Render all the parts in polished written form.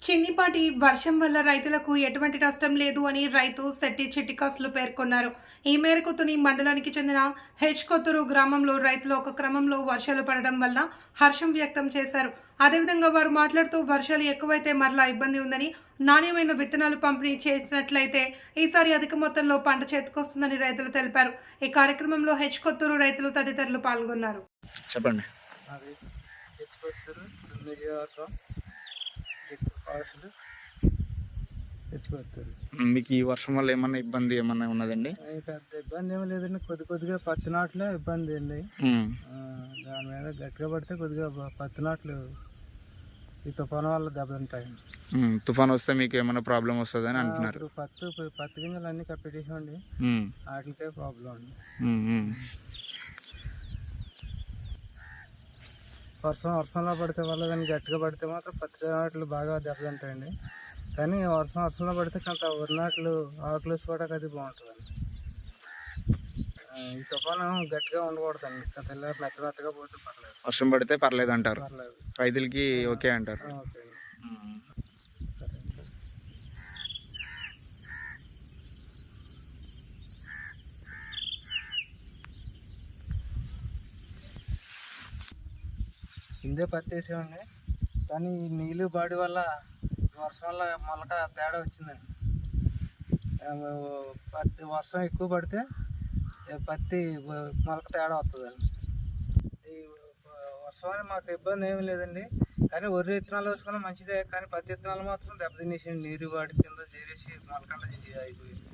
చిన్నిపాటి వర్షం వల్ల రైతులకు ఎటువంటి నష్టం లేదు అని రైతు శెట్టి చిట్టికాసులు పేర్కొన్నారు. ఈ మేరకు తుని మండలానికి చెందిన కొత్తూరు గ్రామంలో రైతులు ఒక క్రమంలో వర్షాలు పడడం వల్ల హర్షం వ్యక్తం చేశారు. అదేవిధంగా వారు మాట్లాడుతూ వర్షాలు ఎక్కువైతే మరలా ఇబ్బంది ఉందని, నాణ్యమైన విత్తనాలు పంపిణీ చేసినట్లయితే ఈసారి అధిక మొత్తంలో పంట చేతికొస్తుందని రైతులు తెలిపారు. ఈ కార్యక్రమంలో కొత్తూరు రైతులు తదితరులు పాల్గొన్నారు. చెప్పండి. మీకు ఈ వర్షం వల్ల ఏమన్నా ఇబ్బంది ఏమన్నా ఉన్నదండి? పెద్ద ఇబ్బంది ఏమీ లేదండి. కొద్దిగా పత్తి నాట్లే ఇబ్బంది అండి. దాని మీద గట్టిగా పడితే కొద్దిగా పత్తి నాట్లు ఈ తుఫాను వల్ల దెబ్బతింటాయండి. తుఫాన్ వస్తే మీకు ఏమైనా ప్రాబ్లం వస్తుంది అని అంటున్నారు. పత్తి గింజలు అన్ని కప్పెట్టేసామండి, వాటికే ప్రాబ్లం అండి. వర్షంలో పడితే వల్ల కానీ గట్టిగా పడితే మాత్రం పత్తి నాట్లు బాగా దెబ్బతింటాయండి. కానీ వర్షంలో పడితే కొంత వరి నాట్లు ఆకులు కూడా అది బాగుంటుందండి. ఈ తుఫాను గట్టిగా ఉండకూడదండి, తెల్లారి మెత్తగా పోతే పర్లేదు. వర్షం పడితే పర్లేదు అంటారు, రైతులకి ఓకే అంటారు. ఓకే. కిందే పత్తి వేసామండి, కానీ నీళ్ళు బాడి వల్ల వర్షం వల్ల మొలక తేడా వచ్చిందండి. వర్షం ఎక్కువ పడితే పత్తి మొలక తేడా వస్తుందండి. ఈ వర్షం అని మాకు ఇబ్బంది ఏమీ లేదండి, కానీ వరి విత్తనాలు వేసుకున్నా మంచిదే. కానీ పత్తి విత్తనాలు మాత్రం దెబ్బతినేసి నీరు బాడి కింద చేరేసి మొలకండ అయిపోయింది.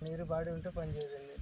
నీరు బాడి ఉంటే పని చేయదండి.